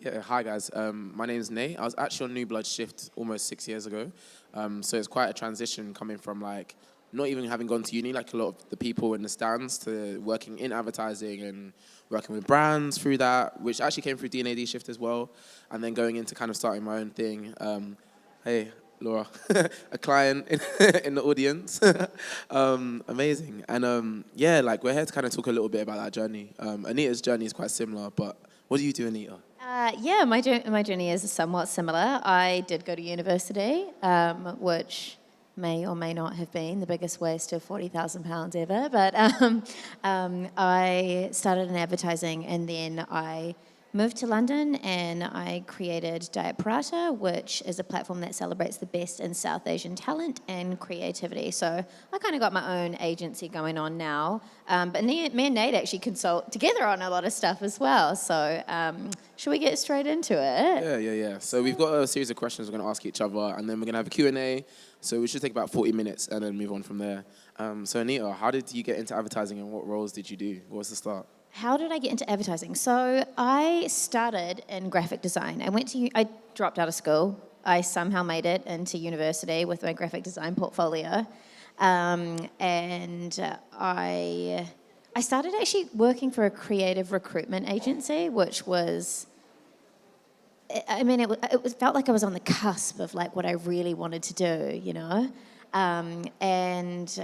Yeah, hi guys. My name is Nate. I was actually on New Blood Shift almost 6 years ago. So it's quite a transition coming from like not even having gone to uni, like a lot of the people in the stands, to working in advertising and working with brands through that, which actually came through D&AD Shift as well, and then going into kind of starting my own thing. Hey, Laura, a client in the audience. Amazing. And yeah, like we're here to kind of talk a little bit about that journey. Anita's journey is quite similar, but what do you do, Anita? Yeah, my journey is somewhat similar. I did go to university, which may or may not have been the biggest waste of £40,000 ever. But I started in advertising, and then I moved to London, and I created Diet Paratha, which is a platform that celebrates the best in South Asian talent and creativity. So I kind of got my own agency going on now. But me and Nate actually consult together on a lot of stuff as well. So should we get straight into it? Yeah. So we've got a series of questions we're going to ask each other, and then we're going to have a Q&A. So we should take about 40 minutes and then move on from there. So Anita, how did you get into advertising and what roles did you do? What was the start? How did I get into advertising? So I started in graphic design. I dropped out of school. I somehow made it into university with my graphic design portfolio. And I started actually working for a creative recruitment agency, which was, I mean, it felt like I was on the cusp of like what I really wanted to do, you know? And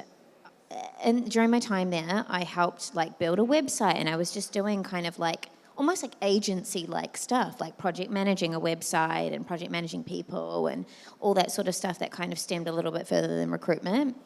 during my time there, I helped like build a website, and I was just doing kind of like almost like agency-like stuff, like project managing a website and project managing people and all that sort of stuff that kind of stemmed a little bit further than recruitment.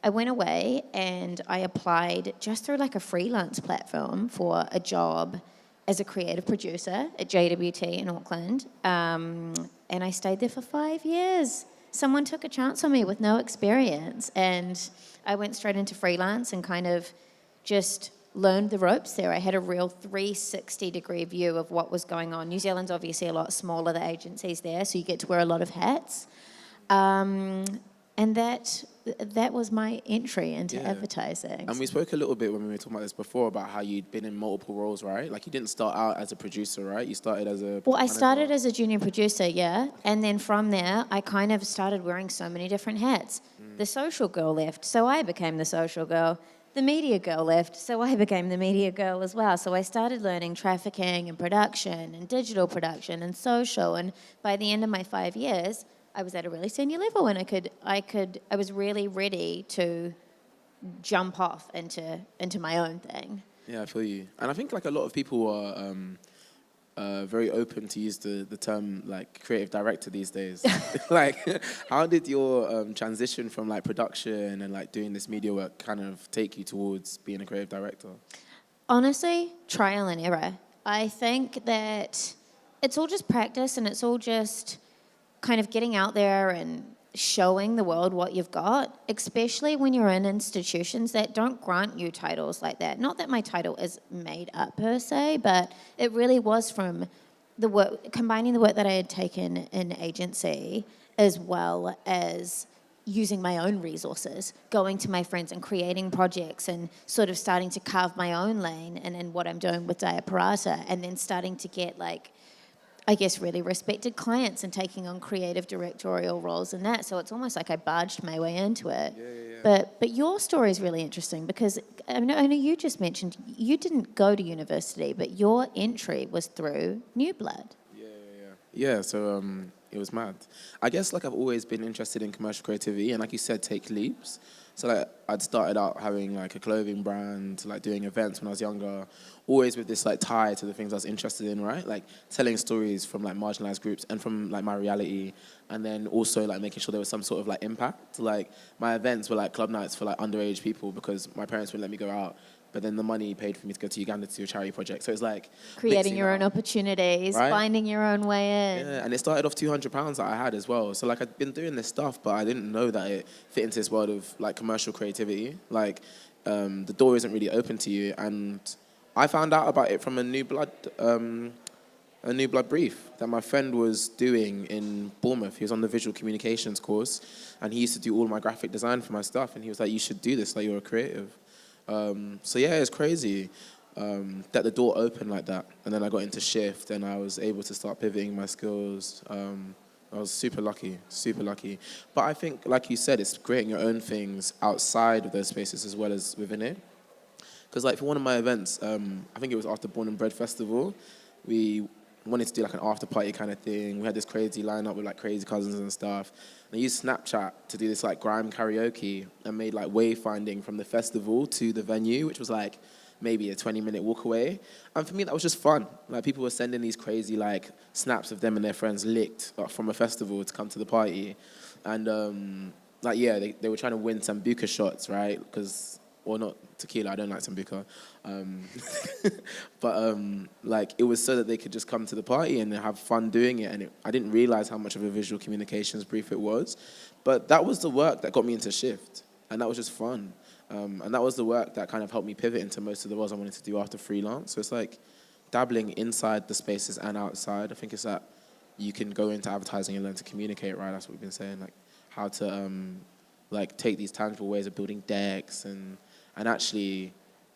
I went away and I applied just through like a freelance platform for a job as a creative producer at JWT in Auckland, and I stayed there for 5 years. Someone took a chance on me with no experience, and I went straight into freelance and kind of just learned the ropes there. I had a real 360-degree view of what was going on. New Zealand's obviously a lot smaller, the agencies there, so you get to wear a lot of hats. And that was my entry into advertising. And we spoke a little bit when we were talking about this before about how you'd been in multiple roles, right? Like you didn't start out as a producer, right? You started as a... Well, I started as a junior producer, yeah. And then from there, I kind of started wearing so many different hats. The social girl left, so I became the social girl. The media girl left, so I became the media girl as well. So I started learning trafficking and production and digital production and social. And by the end of my 5 years, I was at a really senior level, and I was really ready to jump off into my own thing. Yeah, I feel you. And I think like a lot of people are very open to use the term like creative director these days. Like, how did your transition from like production and like doing this media work kind of take you towards being a creative director? Honestly, trial and error. I think that it's all just practice, and it's all just kind of getting out there and showing the world what you've got, especially when you're in institutions that don't grant you titles like that. Not that my title is made up per se, but it really was from the work, combining the work that I had taken in agency as well as using my own resources, going to my friends and creating projects and sort of starting to carve my own lane and in what I'm doing with Diet Paratha, and then starting to get like, I guess, really respected clients and taking on creative directorial roles in that. So it's almost like I barged my way into it. Yeah. But your story is really interesting because I know you just mentioned you didn't go to university, but your entry was through New Blood. Yeah, so it was mad. I guess like I've always been interested in commercial creativity, and like you said, take leaps. So like I'd started out having like a clothing brand, like doing events when I was younger, always with this like tie to the things I was interested in, right? Like telling stories from like marginalized groups and from like my reality, and then also like making sure there was some sort of like impact. Like my events were like club nights for like underage people because my parents wouldn't let me go out. But then the money paid for me to go to Uganda to do a charity project. So it's like creating your own opportunities, right? Finding your own way in. Yeah, and it started off £200 that I had as well. So like I'd been doing this stuff, but I didn't know that it fit into this world of like commercial creativity. Like the door isn't really open to you. And I found out about it from a New Blood brief that my friend was doing in Bournemouth. He was on the visual communications course, and he used to do all my graphic design for my stuff. And he was like, "You should do this. Like you're a creative." So yeah, it's crazy. that the door opened like that. And then I got into Shift and I was able to start pivoting my skills. I was super lucky, super lucky. But I think, like you said, it's creating your own things outside of those spaces as well as within it. Because like for one of my events, I think it was after Born and Bred Festival, we wanted to do like an after party kind of thing. We had this crazy lineup with like crazy cousins and stuff. And I used Snapchat to do this like grime karaoke and made like wayfinding from the festival to the venue, which was like maybe a 20-minute walk away. And for me, that was just fun. Like people were sending these crazy like snaps of them and their friends licked like, from a festival to come to the party. And like, yeah, they were trying to win Sambuca shots, right? Because, or not tequila, I don't like Sambuca. But like it was so that they could just come to the party and have fun doing it. And I didn't realize how much of a visual communications brief it was. But that was the work that got me into Shift. And that was just fun. And that was the work that kind of helped me pivot into most of the roles I wanted to do after freelance. So it's like dabbling inside the spaces and outside. I think it's that you can go into advertising and learn to communicate, right? That's what we've been saying, like how to like take these tangible ways of building decks and actually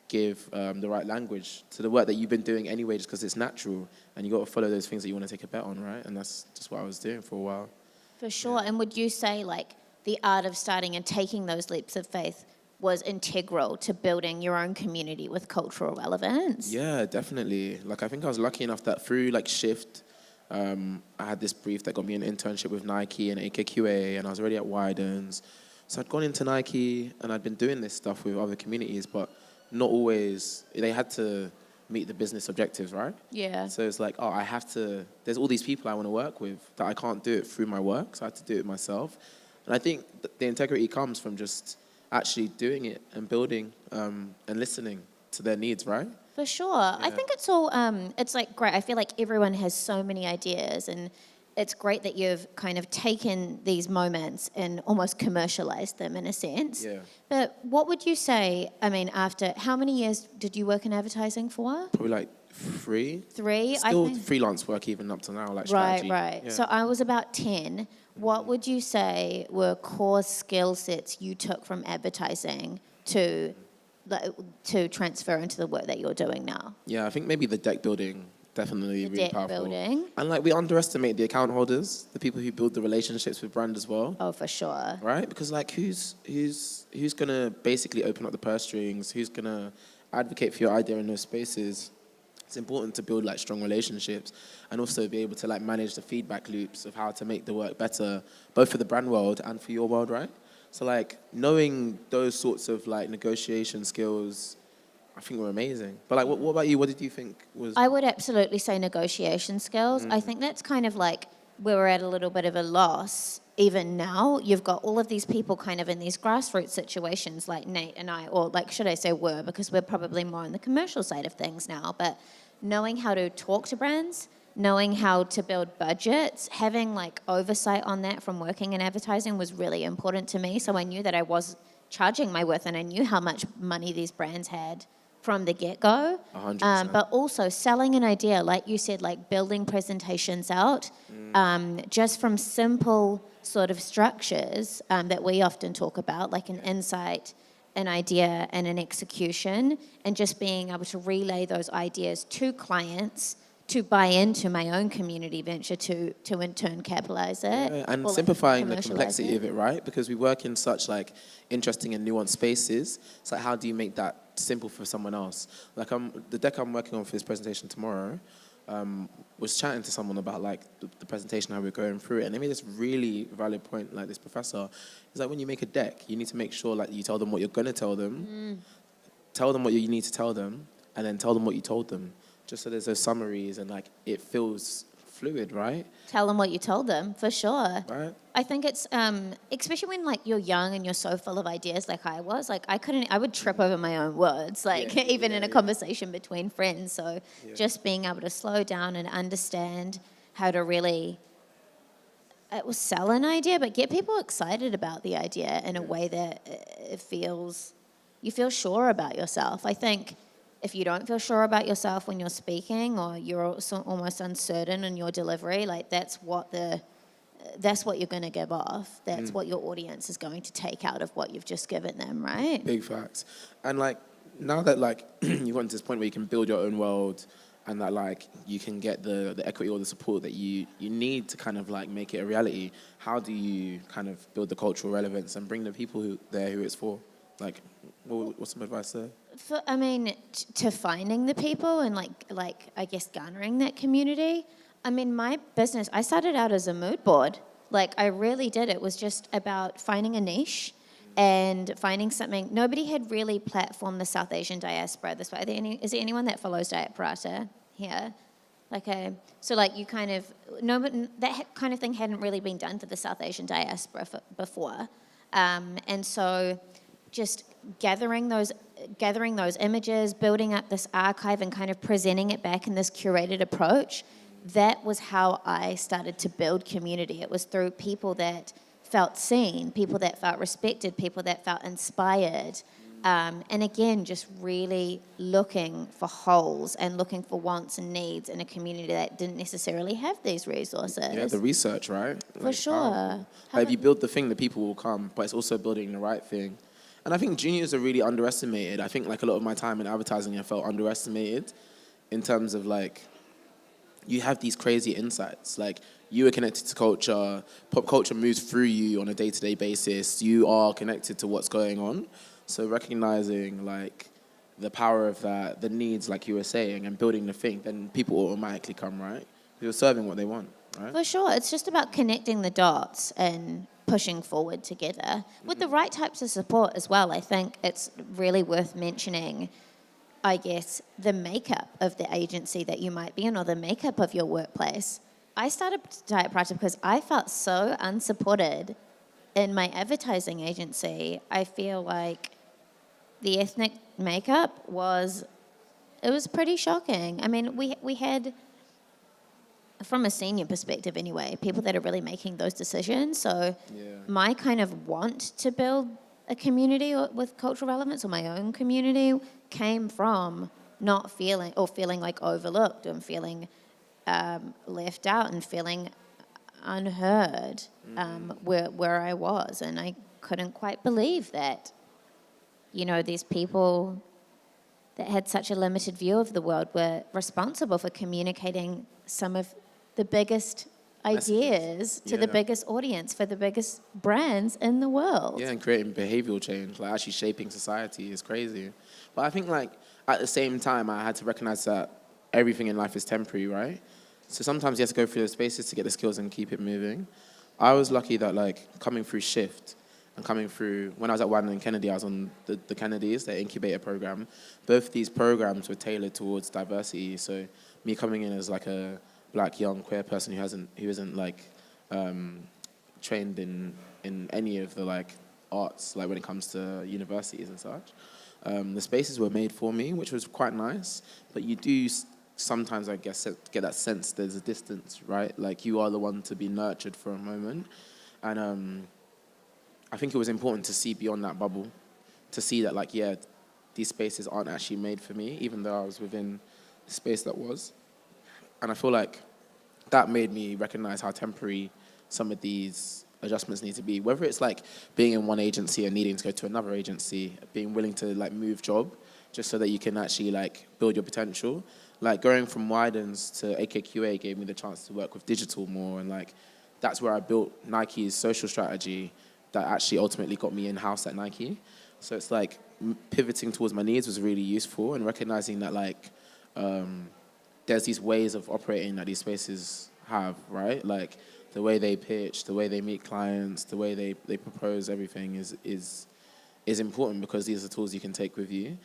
give the right language to the work that you've been doing anyway, just because it's natural. And you got to follow those things that you want to take a bet on, right? And that's just what I was doing for a while. For sure. Yeah. And would you say like the art of starting and taking those leaps of faith was integral to building your own community with cultural relevance? Yeah, definitely. Like I think I was lucky enough that through like Shift, I had this brief that got me an internship with Nike and AKQA, and I was already at Wyden's. So I'd gone into Nike and I'd been doing this stuff with other communities, but not always, they had to meet the business objectives, right? Yeah. So it's like, I have to, there's all these people I want to work with that I can't do it through my work, so I had to do it myself. And I think the integrity comes from just actually doing it and building and listening to their needs, right? For sure. Yeah. I think it's all, it's like great. I feel like everyone has so many ideas, and it's great that you've kind of taken these moments and almost commercialized them in a sense. Yeah. But what would you say, I mean, after, how many years did you work in advertising for? Probably like 3. 3? Still freelance work even up to now, like strategy. Right. Yeah. So I was about 10. What would you say were core skill sets you took from advertising to transfer into the work that you're doing now? Yeah, I think maybe the deck building, definitely really deck powerful. Building. And like we underestimate the account holders, the people who build the relationships with brand as well. Oh, for sure. Right? Because like who's gonna basically open up the purse strings? Who's gonna advocate for your idea in those spaces? It's important to build like strong relationships and also be able to like manage the feedback loops of how to make the work better, both for the brand world and for your world, right? So like knowing those sorts of like negotiation skills, I think were amazing. But like, what about you? What did you think was? I would absolutely say negotiation skills. I think that's kind of like where we're at a little bit of a loss. Even now, you've got all of these people kind of in these grassroots situations like Nate and I, or like, should I say were, because we're probably more on the commercial side of things now, but knowing how to talk to brands, knowing how to build budgets, having like oversight on that from working in advertising was really important to me. So I knew that I was charging my worth and I knew how much money these brands had from the get-go. 100%. But also selling an idea, like you said, like building presentations out, just from simple sort of structures that we often talk about, like an insight, an idea, and an execution, and just being able to relay those ideas to clients to buy into my own community venture to in turn capitalize it. Yeah, and simplifying the complexity of it, right? Because we work in such like interesting and nuanced spaces. It's like, how do you make that simple for someone else? Like the deck I'm working on for this presentation tomorrow, was chatting to someone about like the presentation, how we're going through it, and they made this really valid point. Like this professor, is like when you make a deck, you need to make sure like you tell them what you're gonna tell them, tell them what you need to tell them, and then tell them what you told them, just so there's those summaries and like it feels fluid, right? Tell them what you told them, for sure. Right. I think it's, especially when like you're young and you're so full of ideas like I was, like I would trip over my own words, like even in a conversation between friends. So just being able to slow down and understand how to really, it will sell an idea, but get people excited about the idea in a way that you feel sure about yourself. I think if you don't feel sure about yourself when you're speaking, or you're also almost uncertain in your delivery, like that's what you're going to give off. That's what your audience is going to take out of what you've just given them, right? Big facts. And like now that like you've gotten to this point where you can build your own world and that like you can get the equity or the support that you need to kind of like make it a reality, how do you kind of build the cultural relevance and bring the people who it's for? Like, what's some advice there? To finding the people and like I guess garnering that community. I mean, my business, I started out as a mood board. Like, I really did. It was just about finding a niche and finding something. Nobody had really platformed the South Asian diaspora this way. Is there anyone that follows Diet Paratha here? You kind of, no, but that kind of thing hadn't really been done for the South Asian diaspora before. And so just gathering those images, building up this archive and kind of presenting it back in this curated approach, that was how I started to build community. It was through people that felt seen, people that felt respected, people that felt inspired. And again, just really looking for holes and looking for wants and needs in a community that didn't necessarily have these resources. Yeah, the research, right? For sure. Like, if you build the thing, the people will come, but it's also building the right thing. And I think juniors are really underestimated. I think like a lot of my time in advertising, I felt underestimated in terms of like, you have these crazy insights. Like, you are connected to culture. Pop culture moves through you on a day-to-day basis. You are connected to what's going on. So recognizing like the power of that, the needs, like you were saying, and building the thing, then people automatically come, right? You're serving what they want, right? For sure. It's just about connecting the dots and pushing forward together with the right types of support as well. I think it's really worth mentioning, I guess, the makeup of the agency that you might be in or the makeup of your workplace. I started Diet Paratha because I felt so unsupported in my advertising agency. I feel like the ethnic makeup was pretty shocking. I mean, we had, from a senior perspective anyway, people that are really making those decisions. So my kind of want to build a community with cultural relevance or my own community came from not feeling like overlooked and feeling left out and feeling unheard where I was. And I couldn't quite believe that, these people that had such a limited view of the world were responsible for communicating some of the biggest ideas to the biggest audience for the biggest brands in the world. Yeah, and creating behavioral change, like actually shaping society is crazy. But I think like at the same time, I had to recognize that everything in life is temporary, right? So sometimes you have to go through the spaces to get the skills and keep it moving. I was lucky that like coming through Shift and coming through, when I was at Wieden and Kennedy, I was on the Kennedys, their incubator program. Both these programs were tailored towards diversity. So me coming in as like a Black young queer person who isn't like trained in any of the like arts, like when it comes to universities and such. The spaces were made for me, which was quite nice. But you do sometimes, I guess, get that sense there's a distance, right? Like you are the one to be nurtured for a moment. And I think it was important to see beyond that bubble, to see that like, yeah, these spaces aren't actually made for me, even though I was within the space that was. And I feel like that made me recognize how temporary some of these adjustments need to be. Whether it's like being in one agency and needing to go to another agency, being willing to like move job just so that you can actually like build your potential. Like going from Wieden's to AKQA gave me the chance to work with digital more, and like that's where I built Nike's social strategy that actually ultimately got me in-house at Nike. So it's like pivoting towards my needs was really useful, and recognizing that like there's these ways of operating that these spaces have, right? Like the way they pitch, the way they meet clients, the way they propose everything is important because these are tools you can take with you.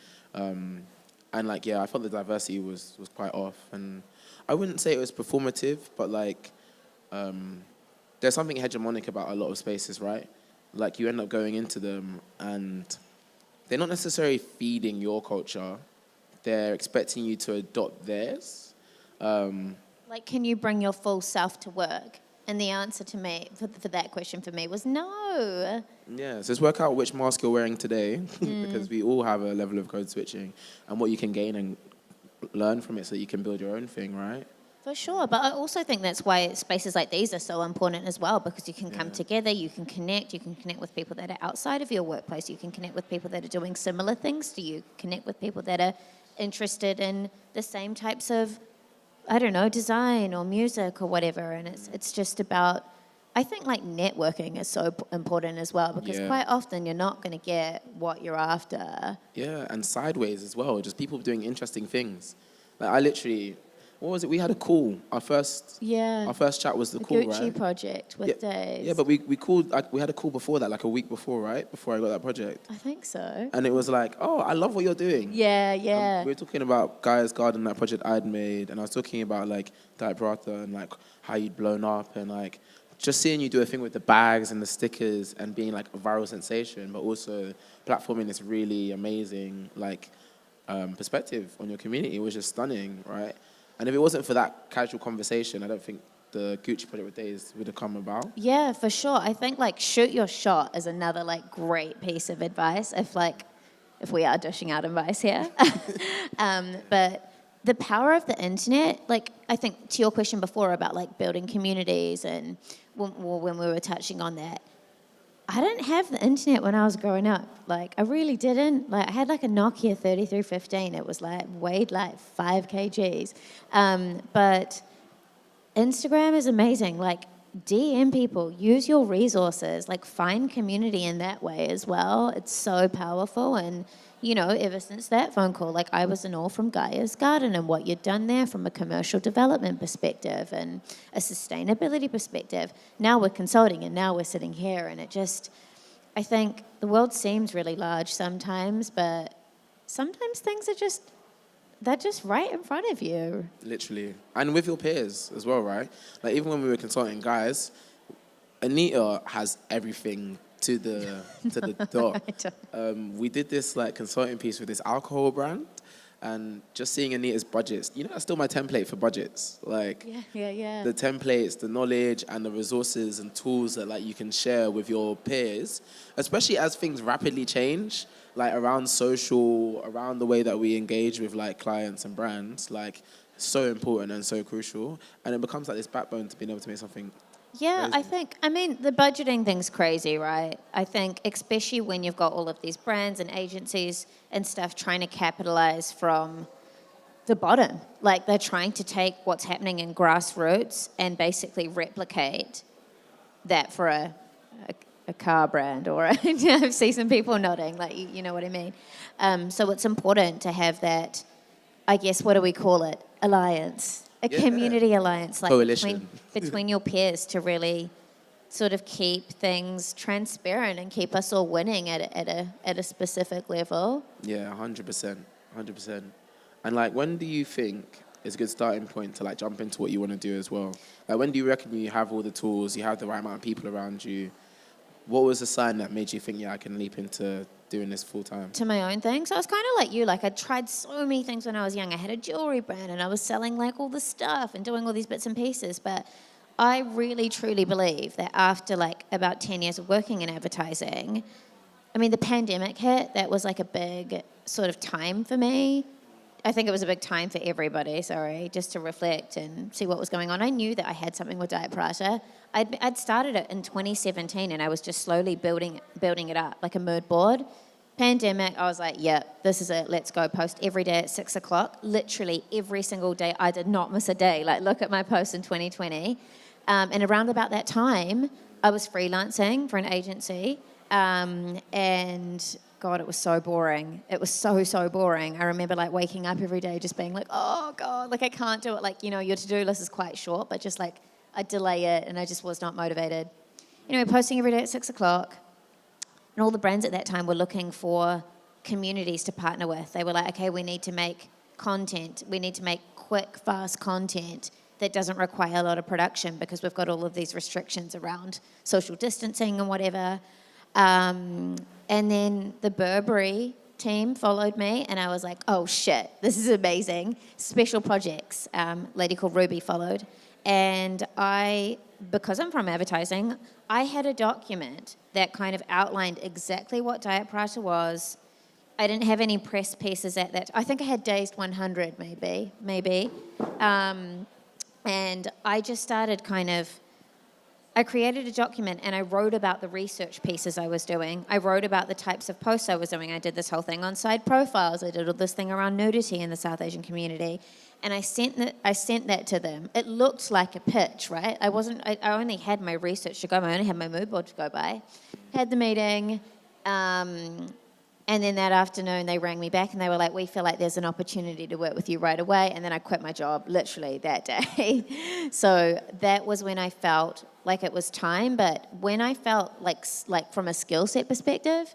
And like, yeah, I thought the diversity was quite off. And I wouldn't say it was performative, but like there's something hegemonic about a lot of spaces, right? Like you end up going into them and they're not necessarily feeding your culture. They're expecting you to adopt theirs. Like, can you bring your full self to work? And the answer to me, for that question for me, was no. Yeah, so let's work out which mask you're wearing today because we all have a level of code switching and what you can gain and learn from it so that you can build your own thing, right? For sure, but I also think that's why spaces like these are so important as well, because you can come together, you can connect with people that are outside of your workplace, you can connect with people that are doing similar things to you, connect with people that are interested in the same types of, I don't know, design or music or whatever, and it's just about, I think like networking is so important as well, because Yeah. quite often you're not going to get what you're after. Yeah, and sideways as well. Just people doing interesting things. Like I literally, what was it? We had a call. Yeah. Our first chat was the The call, Gucci right? project with Days. Yeah, but we called. Like, we had a call before that, like a week before, right? Before I got that project, I think so. and it was like, oh, I love what you're doing. Yeah, yeah. We were talking about Gaia's Garden, that project I'd made, and I was talking about like Diet Paratha and like how you'd blown up, and like just seeing you do a thing with the bags and the stickers and being like a viral sensation, but also platforming this really amazing like perspective on your community was just stunning, right? And if it wasn't for that casual conversation, I don't think the Gucci project with Days would have come about. Yeah, for sure. I think like shoot your shot is another like great piece of advice. If we are dishing out advice here, but the power of the internet, like I think to your question before about like building communities and when we were touching on that, I didn't have the internet when I was growing up. Like I really didn't. Like I had like a Nokia 3315. It was like weighed like 5 kgs, but Instagram is amazing. Like, DM people, use your resources, like, find community in that way as well. It's so powerful. And, you know, ever since that phone call, like, I was in awe from Gaia's Garden and what you'd done there from a commercial development perspective and a sustainability perspective. Now we're consulting and now we're sitting here. And it just, I think the world seems really large sometimes, but sometimes things are just, they're just right in front of you. Literally. And with your peers as well, right? Like, even when we were consulting guys, Anita has everything to the dot. We did this, like, consulting piece with this alcohol brand, and just seeing Anita's budgets. You know, that's still my template for budgets. Like, Yeah. the templates, the knowledge, and the resources and tools that, like, you can share with your peers, especially as things rapidly change, like around social, around the way that we engage with like clients and brands, like so important and so crucial. And it becomes like this backbone to being able to make something. Yeah, Crazy. I mean, the budgeting thing's crazy, right? I think, especially when you've got all of these brands and agencies and stuff trying to capitalize from the bottom. Like, they're trying to take what's happening in grassroots and basically replicate that for a car brand or I see some people nodding, like, you know what I mean? So it's important to have that, I guess, what do we call it? Alliance. A community alliance, like Coalition. between your peers to really sort of keep things transparent and keep us all winning at a specific level. Yeah, 100%. 100%. And like, when do you think is a good starting point to like jump into what you want to do as well? Like, when do you reckon you have all the tools, you have the right amount of people around you? What was the sign that made you think, yeah, I can leap into doing this full time? To my own thing. So I was kind of like you. Like I tried so many things when I was young. I had a jewelry brand and I was selling like all the stuff and doing all these bits and pieces. But I really, truly believe that after like about 10 years of working in advertising, I mean, the pandemic hit. That was like a big sort of time for me. I think it was a big time for everybody, just to reflect and see what was going on. I knew that I had something with Diet Paratha. I'd started it in 2017 and I was just slowly building it up, like a mood board. Pandemic, I was like, yeah, this is it. Let's go. Post every day at 6 o'clock. Literally every single day. I did not miss a day. Like, look at my post in 2020. And around about that time, I was freelancing for an agency. And God, it was so boring. It was so boring. I remember like waking up every day just being like, oh God, like I can't do it. Like, you know, your to-do list is quite short, but just like I delay it and I just was not motivated. You know, posting every day at 6 o'clock. And all the brands at that time were looking for communities to partner with. They were like, okay, we need to make content. We need to make quick, fast content that doesn't require a lot of production because we've got all of these restrictions around social distancing and whatever. And then the Burberry team followed me and I was like, oh shit, this is amazing. Special projects, lady called Ruby followed. And because I'm from advertising, I had a document that kind of outlined exactly what Diet Paratha was. I didn't have any press pieces at that. I think I had Dazed 100 maybe. And I just started I created a document and I wrote about the research pieces I was doing. I wrote about the types of posts I was doing. I did this whole thing on side profiles. I did all this thing around nudity in the South Asian community. And I sent that to them. It looked like a pitch, right? I only had my research to go by. I only had my mood board to go by. Had the meeting. And then that afternoon, they rang me back and they were like, we feel like there's an opportunity to work with you right away. And then I quit my job literally that day. So that was when I felt like it was time. But when I felt like from a skill set perspective,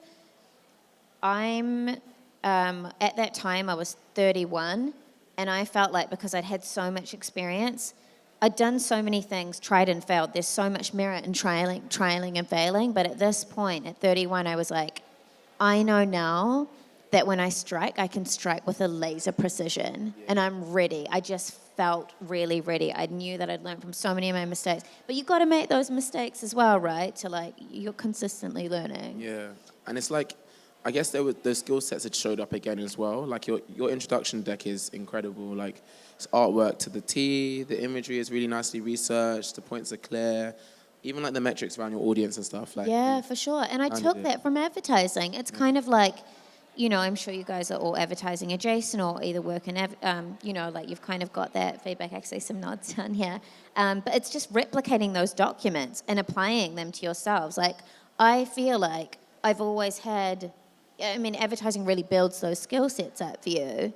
at that time I was 31. And I felt like because I'd had so much experience, I'd done so many things, tried and failed. There's so much merit in trialing and failing. But at this point, at 31, I was like, I know now that when I strike, I can strike with a laser precision, and I'm ready. I just felt really ready. I knew that I'd learned from so many of my mistakes. But you've got to make those mistakes as well, right? To you're consistently learning. Yeah, and it's like, I guess those skill sets that showed up again as well. Like your introduction deck is incredible. Like it's artwork to the T. The imagery is really nicely researched. The points are clear. Even like the metrics around your audience and stuff. Yeah, for sure. And I took that from advertising. It's kind of like, I'm sure you guys are all advertising adjacent or either work in, like you've kind of got that feedback. I see some nods down here. But it's just replicating those documents and applying them to yourselves. Like, I feel like I've always advertising really builds those skill sets up for you.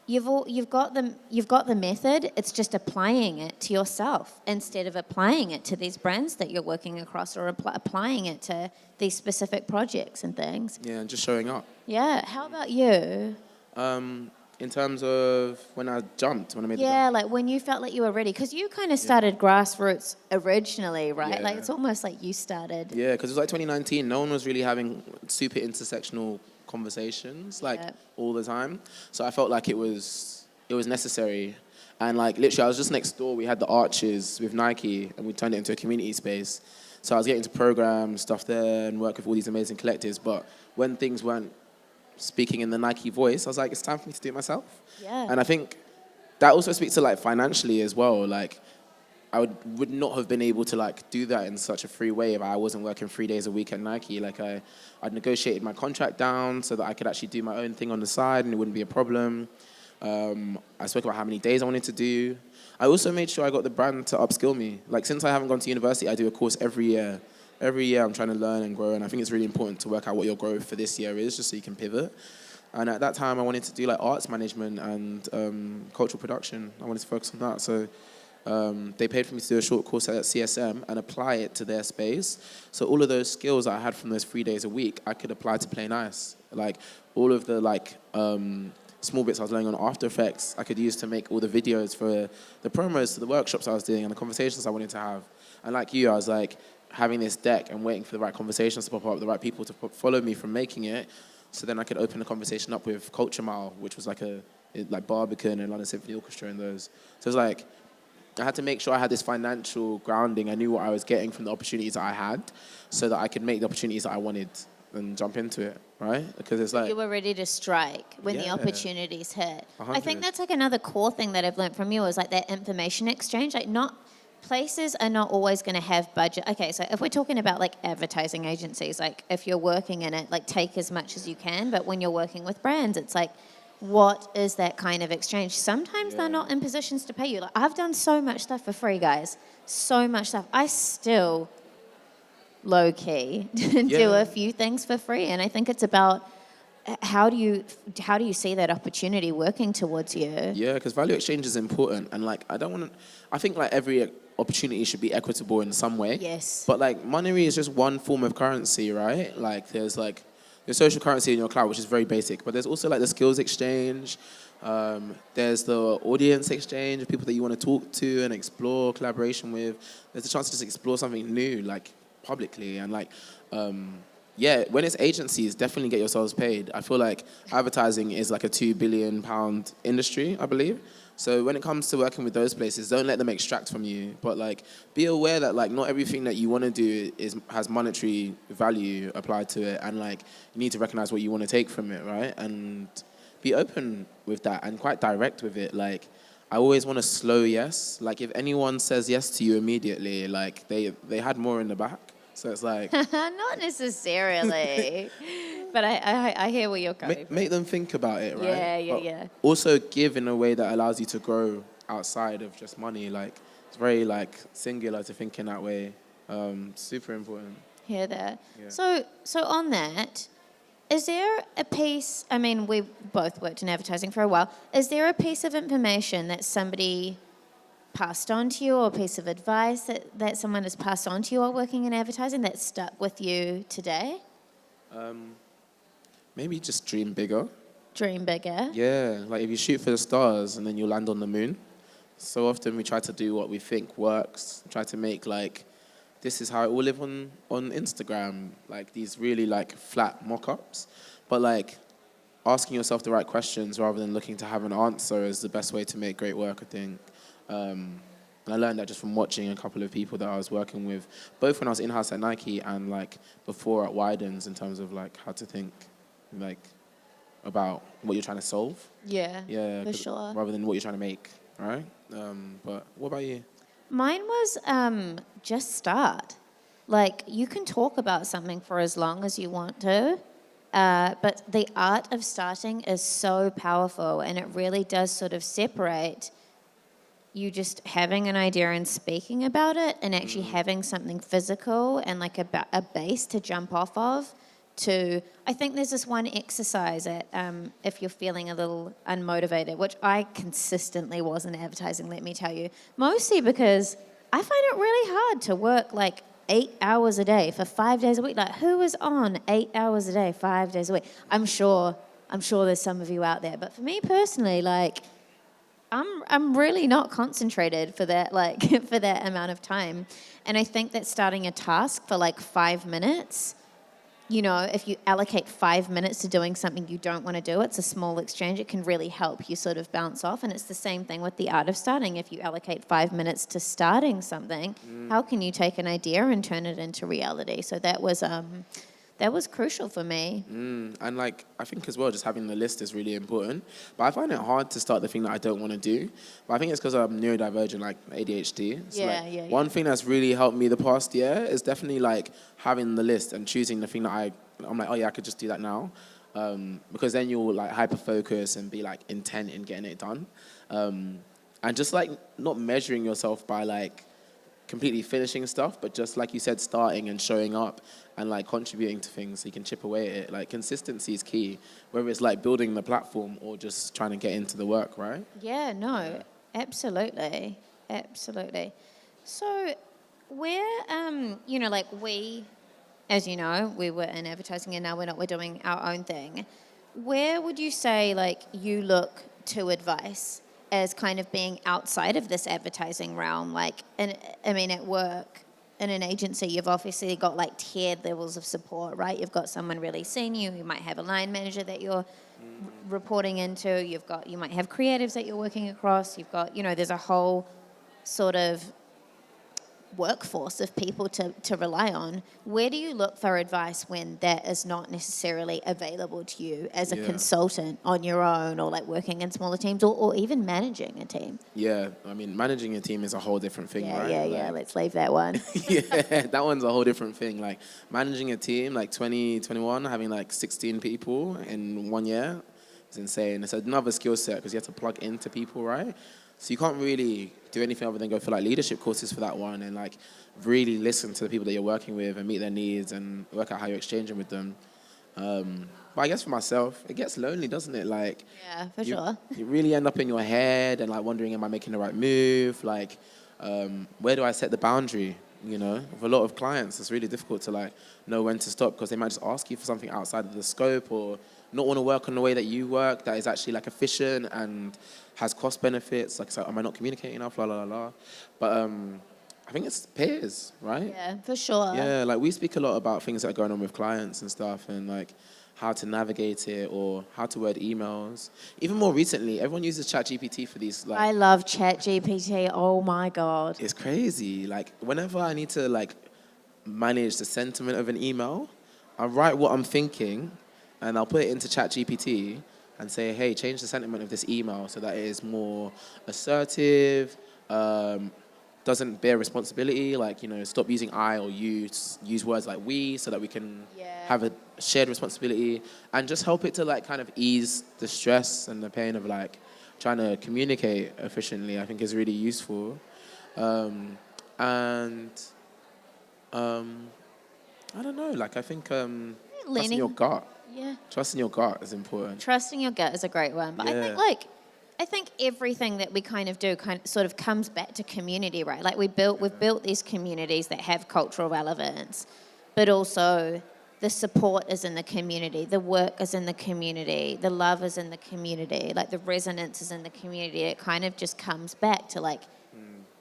You've got the method. It's just applying it to yourself instead of applying it to these brands that you're working across or applying it to these specific projects and things. Yeah, and just showing up. Yeah. How about you? In terms of when I made the jump. Yeah, like when you felt like you were ready, because you kind of started grassroots originally, right? Yeah. Like it's almost like you started. Yeah, because it was like 2019. No one was really having super intersectional conversations all the time. So I felt like it was necessary. And like literally I was just next door. We had the Arches with Nike and we turned it into a community space. So I was getting to program stuff there and work with all these amazing collectives. But when things weren't speaking in the Nike voice, I was like, it's time for me to do it myself. Yeah. And I think that also speaks to like financially as well. Like I would not have been able to like do that in such a free way if I wasn't working 3 days a week at Nike. Like I'd negotiated my contract down so that I could actually do my own thing on the side and it wouldn't be a problem. I spoke about how many days I wanted to do. I also made sure I got the brand to upskill me. Like since I haven't gone to university, I do a course every year. Every year I'm trying to learn and grow, and I think it's really important to work out what your growth for this year is just so you can pivot. And at that time I wanted to do like arts management and cultural production. I wanted to focus on that. So they paid for me to do a short course at CSM and apply it to their space. So all of those skills that I had from those 3 days a week, I could apply to Play Nice. Like all of the small bits I was learning on After Effects, I could use to make all the videos for the promos to the workshops I was doing and the conversations I wanted to have. And like you, I was like having this deck and waiting for the right conversations to pop up, the right people to follow me from making it. So then I could open the conversation up with Culture Mile, which was like Barbican and London Symphony Orchestra and those. So it was like, I had to make sure I had this financial grounding. I knew what I was getting from the opportunities that I had so that I could make the opportunities that I wanted and jump into it, right? Because it's like... You were ready to strike when the opportunities hit. 100. I think that's like another core thing that I've learned from you is like that information exchange. Like places are not always going to have budget. Okay, so if we're talking about like advertising agencies, like if you're working in it, like take as much as you can. But when you're working with brands, it's like, what is that kind of exchange? Sometimes they're not in positions to pay you. Like I've done so much stuff for free, guys. So much stuff. I still low-key do a few things for free. And I think it's about how do you see that opportunity working towards you? Yeah, because value exchange is important. And like I think like every opportunity should be equitable in some way. Yes. But like money is just one form of currency, right? Like there's like your social currency in your cloud, which is very basic. But there's also like the skills exchange. There's the audience exchange, people that you want to talk to and explore collaboration with. There's a chance to just explore something new, like publicly. And like, when it's agencies, definitely get yourselves paid. I feel like advertising is like a £2 billion industry, I believe. So when it comes to working with those places, don't let them extract from you. But like, be aware that like not everything that you want to do has monetary value applied to it, and like you need to recognize what you want to take from it, right? And be open with that and quite direct with it. Like, I always want a slow yes. Like if anyone says yes to you immediately, like they had more in the back. So it's like Not necessarily, but I hear where you're coming from. make them think about it, right? Yeah. But also give in a way that allows you to grow outside of just money. Like it's very like singular to think in that way. Super important. Hear that. Yeah. So on that, is there a piece, I mean, we both worked in advertising for a while. Is there a piece of information that somebody passed on to you, or a piece of advice that someone has passed on to you while working in advertising that stuck with you today? Maybe just dream bigger. Dream bigger. Yeah, like if you shoot for the stars and then you land on the moon. So often we try to do what we think works, try to make like, this is how it will live on Instagram, like these really like flat mock-ups. But like asking yourself the right questions rather than looking to have an answer is the best way to make great work, I think. And I learned that just from watching a couple of people that I was working with, both when I was in-house at Nike and like before at Widens, in terms of like how to think like about what you're trying to solve. Yeah, Yeah, for sure. rather than what you're trying to make, right? But what about you? Mine was just start. Like, you can talk about something for as long as you want to, but the art of starting is so powerful, and it really does sort of separate you just having an idea and speaking about it, and actually having something physical and like a base to jump off of. I think there's this one exercise at, if you're feeling a little unmotivated, which I consistently was in advertising, let me tell you. Mostly because I find it really hard to work like 8 hours a day for 5 days a week. Like, who is on 8 hours a day, 5 days a week? I'm sure there's some of you out there. But for me personally, like, I'm really not concentrated for that, like, for that amount of time. And I think that starting a task for like 5 minutes, you know, if you allocate 5 minutes to doing something you don't want to do, it's a small exchange. It can really help you sort of bounce off. And it's the same thing with the art of starting. If you allocate 5 minutes to starting something, how can you take an idea and turn it into reality? So that was crucial for me. And like, I think as well, just having the list is really important. But I find it hard to start the thing that I don't want to do. But I think it's because I'm neurodivergent, like ADHD. So one thing that's really helped me the past year is definitely like having the list and choosing the thing that I'm like, oh yeah, I could just do that now. Because then you'll like hyper focus and be like intent in getting it done. And just like not measuring yourself by like completely finishing stuff, but just like you said, starting and showing up and like contributing to things so you can chip away at it. Like consistency is key, whether it's like building the platform or just trying to get into the work, right? Yeah, no, absolutely. So where, you know, like we, as you know, we were in advertising and now we're doing our own thing. Where would you say like you look to advice as kind of being outside of this advertising realm? Like, and I mean, at work, in an agency, you've obviously got like tiered levels of support, right? You've got someone really senior, you might have a line manager that you're reporting into, you might have creatives that you're working across, you've got, you know, there's a whole sort of workforce of people to rely on. Where do you look for advice when that is not necessarily available to you as a consultant on your own, or like working in smaller teams, or even managing a team? Yeah, I mean, managing a team is a whole different thing, right? Yeah, let's leave that one. Yeah, that one's a whole different thing. Like managing a team, like 2021, having like 16 people in 1 year is insane. It's another skill set because you have to plug into people, right? So you can't really do anything other than go for like leadership courses for that one and like really listen to the people that you're working with and meet their needs and work out how you're exchanging with them. But I guess for myself, it gets lonely, doesn't it? Like, yeah, for sure. You really end up in your head and like wondering, am I making the right move? Like, where do I set the boundary? You know, with a lot of clients, it's really difficult to like know when to stop because they might just ask you for something outside of the scope or not want to work on the way that you work that is actually like efficient and has cost benefits. Like, so am I not communicating enough? La la la la. But I think it's peers, right? Yeah, for sure. Yeah, like we speak a lot about things that are going on with clients and stuff, and like how to navigate it or how to word emails. Even more recently, everyone uses ChatGPT for these. Like, I love ChatGPT. Oh my God. it's crazy. Like whenever I need to like manage the sentiment of an email, I write what I'm thinking, and I'll put it into ChatGPT, and say, hey, change the sentiment of this email so that it is more assertive, doesn't bear responsibility, like, stop using I or you, use words like we so that we can have a shared responsibility, and just help it to like kind of ease the stress and the pain of like trying to communicate efficiently, I think is really useful. And I don't know, like I think trusting your gut. Yeah. Trusting your gut is important. Trusting your gut is a great one. But I think everything that we kind of do sort of comes back to community, right? Like we've built these communities that have cultural relevance, but also the support is in the community, the work is in the community, the love is in the community, like the resonance is in the community. It kind of just comes back to like,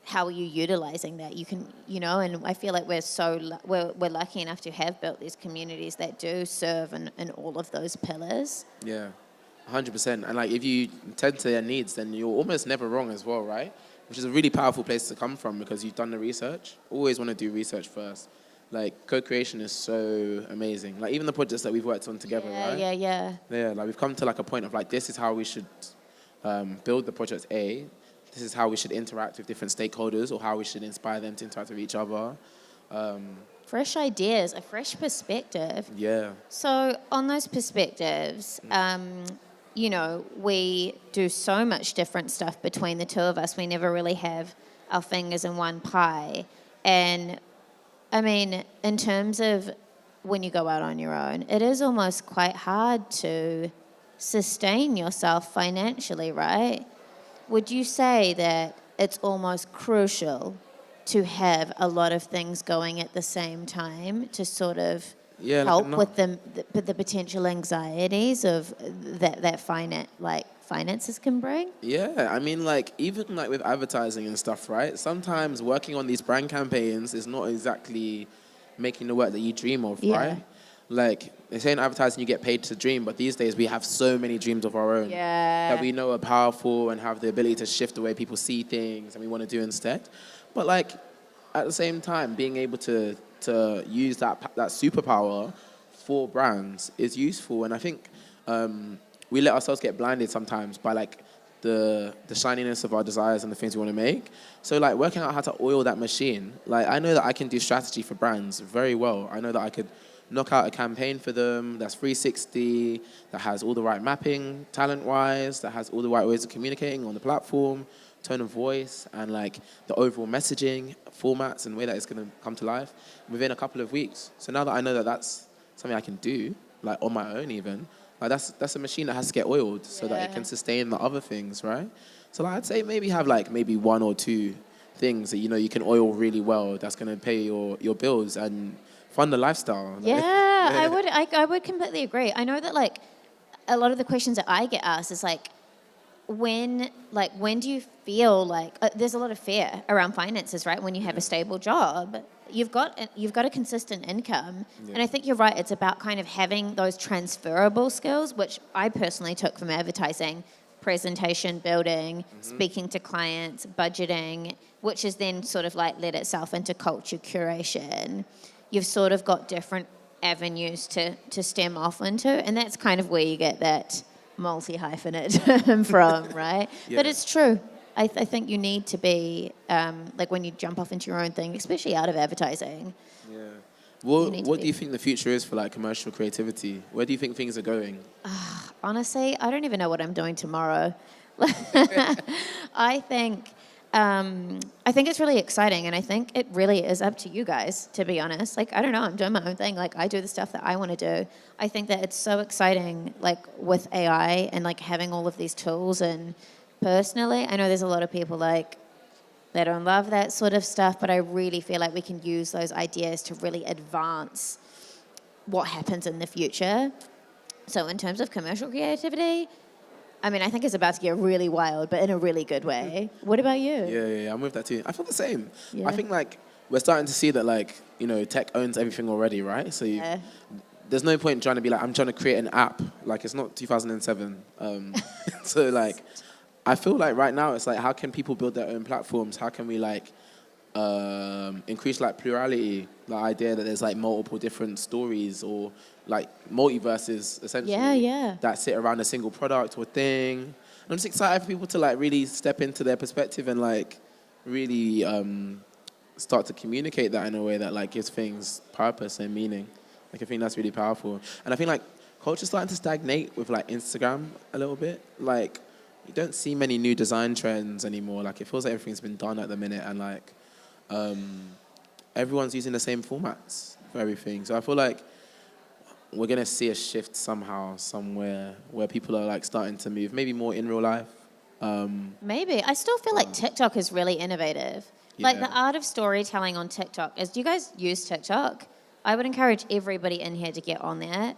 how are you utilizing that? You can, and I feel like we're lucky enough to have built these communities that do serve in all of those pillars. Yeah, 100%. And like if you tend to their needs, then you're almost never wrong as well, right? Which is a really powerful place to come from because you've done the research. Always want to do research first. Like co-creation is so amazing. Like even the projects that we've worked on together, right? Yeah. Yeah, like we've come to like a point of like, this is how we should build the project A. This is how we should interact with different stakeholders, or how we should inspire them to interact with each other. Fresh ideas, a fresh perspective. Yeah. So on those perspectives, we do so much different stuff between the two of us. We never really have our fingers in one pie. And I mean, in terms of when you go out on your own, it is almost quite hard to sustain yourself financially, right? Would you say that it's almost crucial to have a lot of things going at the same time to sort of help with the potential anxieties of that finances can bring? Yeah, I mean, like even like with advertising and stuff, right? Sometimes working on these brand campaigns is not exactly making the work that you dream of, right? Like, they say in advertising you get paid to dream, but these days we have so many dreams of our own that we know are powerful and have the ability to shift the way people see things and we want to do instead. But like, at the same time, being able to use that superpower for brands is useful. And I think we let ourselves get blinded sometimes by like the shininess of our desires and the things we want to make. So like working out how to oil that machine, like I know that I can do strategy for brands very well. I know that I could knock out a campaign for them that's 360, that has all the right mapping talent-wise, that has all the right ways of communicating on the platform, tone of voice, and like the overall messaging, formats, and the way that it's going to come to life within a couple of weeks. So now that I know that that's something I can do, like on my own even, like that's a machine that has to get oiled so that it can sustain the other things, right? So like I'd say maybe have like maybe one or two things that you can oil really well that's going to pay your bills and fund the lifestyle. I would completely agree. I know that like a lot of the questions that I get asked is like when do you feel like there's a lot of fear around finances, right? When you have a stable job, you've got a consistent income, and I think you're right. It's about kind of having those transferable skills, which I personally took from advertising: presentation building, speaking to clients, budgeting, which has then sort of like led itself into culture curation. You've sort of got different avenues to stem off into, and that's kind of where you get that multi-hyphenate from, right? Yeah. But it's true. I think you need to be, like when you jump off into your own thing, especially out of advertising. Yeah. What do you think the future is for like commercial creativity? Where do you think things are going? Honestly, I don't even know what I'm doing tomorrow. I think it's really exciting, and I think it really is up to you guys, to be honest. Like, I don't know, I'm doing my own thing. Like, I do the stuff that I want to do. I think that it's so exciting, like, with AI and, like, having all of these tools. And personally, I know there's a lot of people, like, they don't love that sort of stuff, but I really feel like we can use those ideas to really advance what happens in the future. So in terms of commercial creativity, I mean, I think it's about to get really wild, but in a really good way. What about you? Yeah, I'm with that too. I feel the same. Yeah. I think, like, we're starting to see that, like, tech owns everything already, right? So there's no point in trying to be like, I'm trying to create an app. Like, it's not 2007. So, like, I feel like right now it's like, how can people build their own platforms? How can we, like, increase like plurality, the idea that there's like multiple different stories or like multiverses essentially that sit around a single product or thing. And I'm just excited for people to like really step into their perspective and like really start to communicate that in a way that like gives things purpose and meaning. Like I think that's really powerful. And I think like culture's starting to stagnate with like Instagram a little bit. Like you don't see many new design trends anymore. Like it feels like everything's been done at the minute and like everyone's using the same formats for everything. So I feel like we're going to see a shift somehow, somewhere, where people are like starting to move, maybe more in real life. Maybe. I still feel like TikTok is really innovative. Like the art of storytelling on TikTok do you guys use TikTok? I would encourage everybody in here to get on there.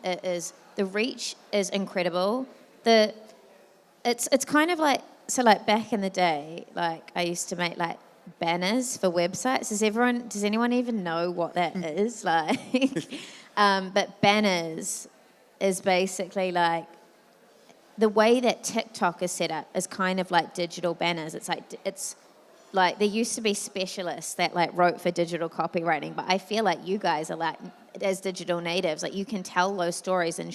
The reach is incredible. It's kind of like, so like back in the day, like I used to make like banners for websites. Does anyone even know what that is? Like, but banners is basically like, the way that TikTok is set up is kind of like digital banners. It's like there used to be specialists that like wrote for digital copywriting, but I feel like you guys are like, as digital natives, like you can tell those stories in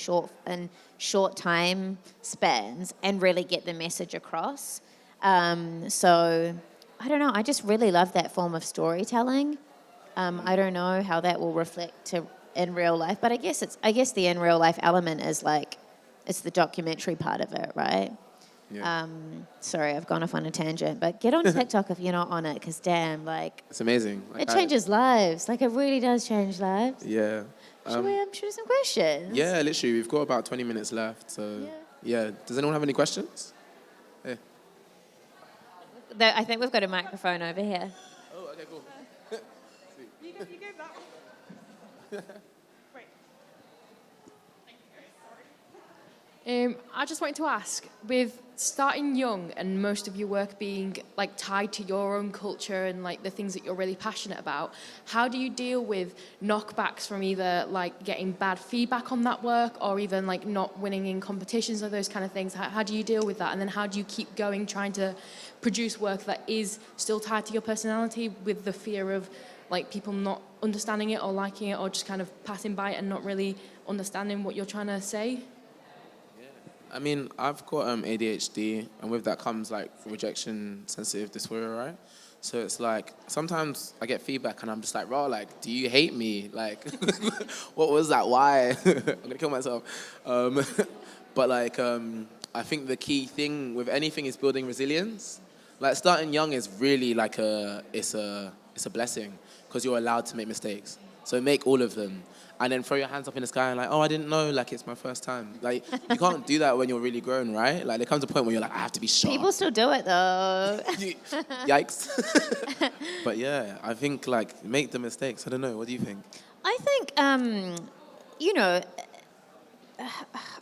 short time spans and really get the message across. So I don't know. I just really love that form of storytelling. I don't know how that will reflect in real life, but I guess the in real life element is like, it's the documentary part of it, right? Yeah. Sorry, I've gone off on a tangent, but get on TikTok if you're not on it, because damn, like... It's amazing. Like, it changes lives. Like, it really does change lives. Yeah. Should we shoot some questions? Yeah, literally. We've got about 20 minutes left, so... Yeah. Does anyone have any questions? Yeah. I think we've got a microphone over here. Oh, okay, cool. You go that way. I just wanted to ask, with starting young and most of your work being like tied to your own culture and like the things that you're really passionate about, how do you deal with knockbacks from either like getting bad feedback on that work or even like not winning in competitions or those kind of things? How do you deal with that? And then how do you keep going trying to produce work that is still tied to your personality with the fear of like people not understanding it or liking it or just kind of passing by it and not really understanding what you're trying to say? I mean, I've got ADHD, and with that comes like rejection-sensitive dysphoria, right? So it's like sometimes I get feedback, and I'm just like, "Raw, like, do you hate me? Like, what was that? Why? I'm gonna kill myself." But like, I think the key thing with anything is building resilience. Like starting young is really like it's a blessing because you're allowed to make mistakes. So make all of them. And then throw your hands up in the sky and like, oh, I didn't know, like, it's my first time. Like, you can't do that when you're really grown, right? Like, there comes a point where you're like, I have to be sharp. People still do it, though. Yikes. But yeah, I think, like, make the mistakes. I don't know. What do you think? I think, you know,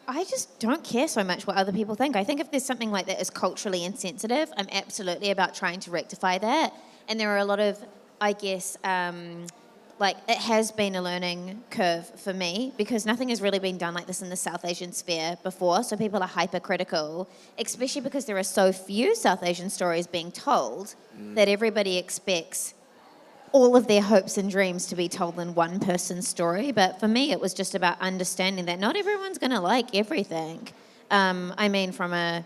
I just don't care so much what other people think. I think if there's something like that is culturally insensitive, I'm absolutely about trying to rectify that. And there are a lot of, I guess... like, it has been a learning curve for me because nothing has really been done like this in the South Asian sphere before. So people are hypercritical, especially because there are so few South Asian stories being told that everybody expects all of their hopes and dreams to be told in one person's story. But for me, it was just about understanding that not everyone's going to like everything. I mean, from an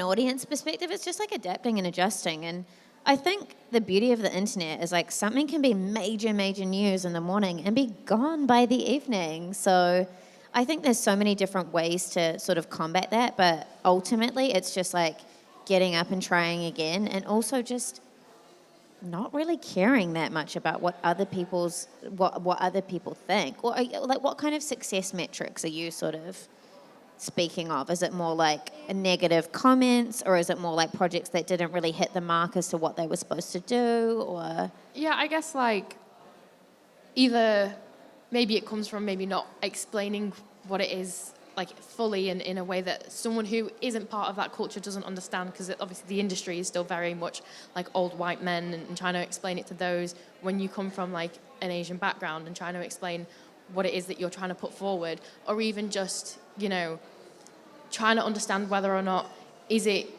audience perspective, it's just like adapting and adjusting. And I think the beauty of the internet is like something can be major news in the morning and be gone by the evening. So I think there's so many different ways to sort of combat that, but ultimately it's just like getting up and trying again and also just not really caring that much about what other people think. Or like what kind of success metrics are you sort of speaking of? Is it more like negative comments or is it more like projects that didn't really hit the mark as to what they were supposed to do? Or yeah, I guess like either maybe it comes from maybe not explaining what it is like fully in a way that someone who isn't part of that culture doesn't understand, because obviously the industry is still very much like old white men, and trying to explain it to those when you come from like an Asian background and trying to explain what it is that you're trying to put forward, or even just, you know, trying to understand whether or not is it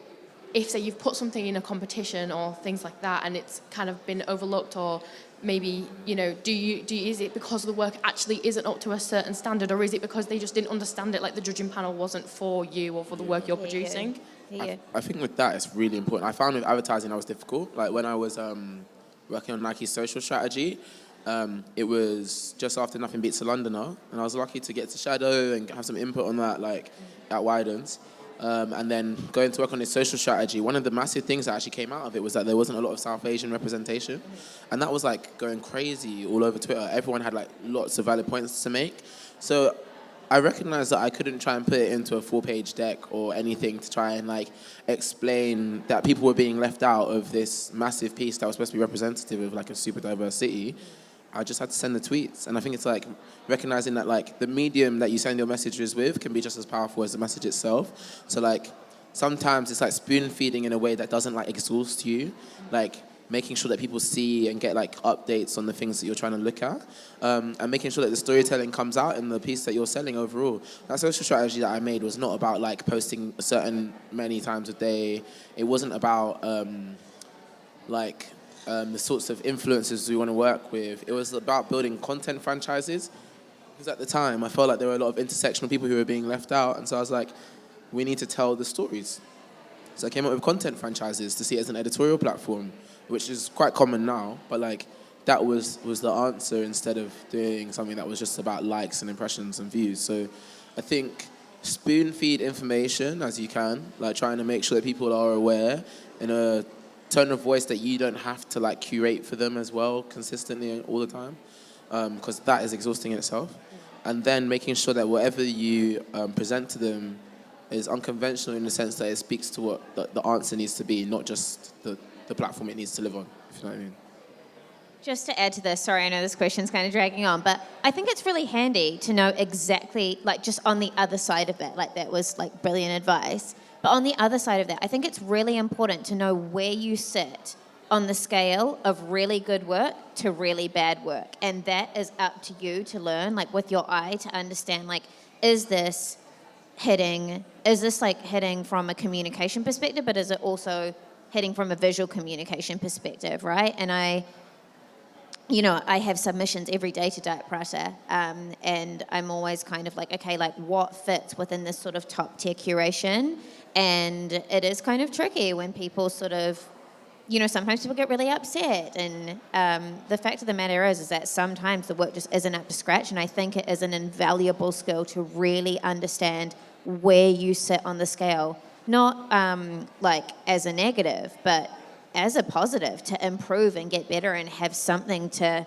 if, say, you've put something in a competition or things like that and it's kind of been overlooked, or maybe, is it because the work actually isn't up to a certain standard, or is it because they just didn't understand it, like the judging panel wasn't for you or for the work you're producing? I think with that, it's really important. I found with advertising that was difficult. Like when I was working on Nike's social strategy, it was just after Nothing Beats a Londoner, and I was lucky to get to shadow and have some input on that, like at Wydens. And then going to work on his social strategy, one of the massive things that actually came out of it was that there wasn't a lot of South Asian representation. And that was like going crazy all over Twitter. Everyone had like lots of valid points to make. So I recognized that I couldn't try and put it into a 4-page deck or anything to try and like explain that people were being left out of this massive piece that was supposed to be representative of like a super diverse city. I just had to send the tweets. And I think it's like recognizing that like the medium that you send your messages with can be just as powerful as the message itself. So like sometimes it's like spoon feeding in a way that doesn't like exhaust you, like making sure that people see and get like updates on the things that you're trying to look at, and making sure that the storytelling comes out in the piece that you're selling overall. That social strategy that I made was not about like posting a certain many times a day. It wasn't about the sorts of influencers we want to work with. It was about building content franchises. Because at the time, I felt like there were a lot of intersectional people who were being left out. And so I was like, we need to tell the stories. So I came up with content franchises to see it as an editorial platform, which is quite common now. But like that was the answer instead of doing something that was just about likes and impressions and views. So I think spoon feed information as you can, like trying to make sure that people are aware in a tone of voice that you don't have to like curate for them as well consistently all the time, because that is exhausting in itself. And then making sure that whatever you present to them is unconventional in the sense that it speaks to what the answer needs to be, not just the platform it needs to live on, if you know what I mean. Just to add to this, sorry, I know this question's kind of dragging on, but I think it's really handy to know exactly, like just on the other side of that, like that was like brilliant advice. But on the other side of that, I think it's really important to know where you sit on the scale of really good work to really bad work. And that is up to you to learn, like with your eye, to understand, like, is this hitting from a communication perspective, but is it also hitting from a visual communication perspective, right? And I have submissions every day to Diet Paratha, and I'm always kind of like, okay, like what fits within this sort of top tier curation? And it is kind of tricky when people sort of, sometimes people get really upset. And the fact of the matter is that sometimes the work just isn't up to scratch. And I think it is an invaluable skill to really understand where you sit on the scale, not like as a negative, but as a positive, to improve and get better and have something to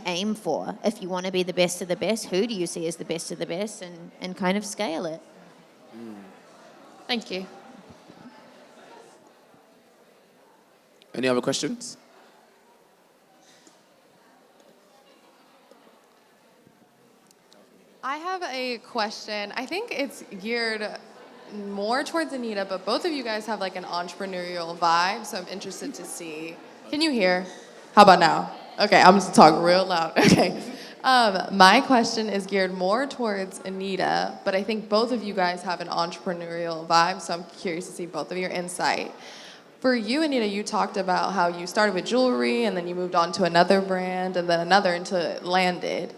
aim for. If you want to be the best of the best, who do you see as the best of the best, and kind of scale it. Thank you. Any other questions? I have a question. I think it's geared more towards Anita, but both of you guys have like an entrepreneurial vibe, so I'm interested to see. Can you hear? How about now? Okay, I'm just talking real loud. Okay. My question is geared more towards Anita, but I think both of you guys have an entrepreneurial vibe, so I'm curious to see both of your insight. For you, Anita, you talked about how you started with jewelry, and then you moved on to another brand, and then another until it landed.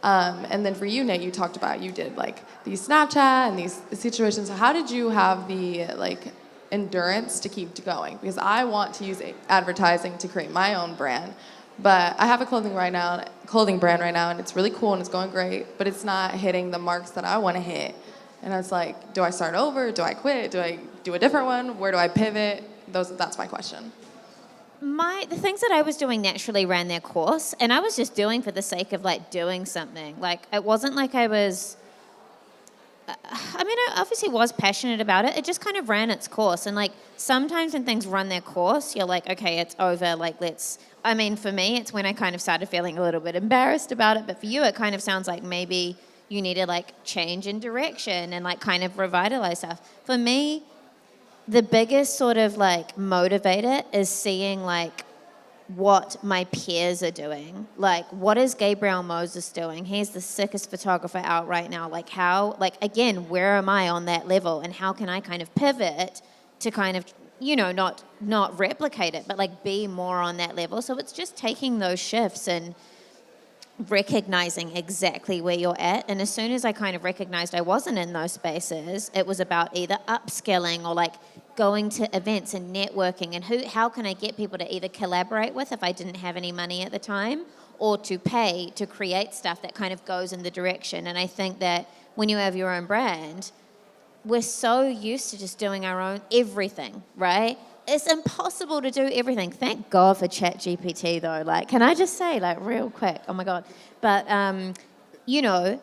And then for you, Nate, you talked about you did like these Snapchat and these situations. So how did you have the like endurance to keep going? Because I want to use advertising to create my own brand, but I have a clothing brand right now, and it's really cool and it's going great, but it's not hitting the marks that I want to hit. And it's like, do I start over? Do I quit? Do I do a different one? Where do I pivot? That's my question. The things that I was doing naturally ran their course, and I was just doing for the sake of like doing something. Like it wasn't like I was, I obviously was passionate about it. It just kind of ran its course. And like sometimes when things run their course, you're like, okay, it's over. Like for me, it's when I kind of started feeling a little bit embarrassed about it. But for you, it kind of sounds like maybe you needed like change in direction and like kind of revitalize stuff. For me, the biggest sort of like motivator is seeing like what my peers are doing. Like, what is Gabriel Moses doing? He's the sickest photographer out right now. Like how, like again, where am I on that level, and how can I kind of pivot to kind of, not replicate it, but like be more on that level. So it's just taking those shifts and recognizing exactly where you're at. And as soon as I kind of recognized I wasn't in those spaces, it was about either upskilling or like going to events and networking and how can I get people to either collaborate with if I didn't have any money at the time, or to pay to create stuff that kind of goes in the direction. And I think that when you have your own brand, we're so used to just doing our own everything, right? It's impossible to do everything. Thank God for ChatGPT, though. Like, can I just say, like, real quick? Oh my God. But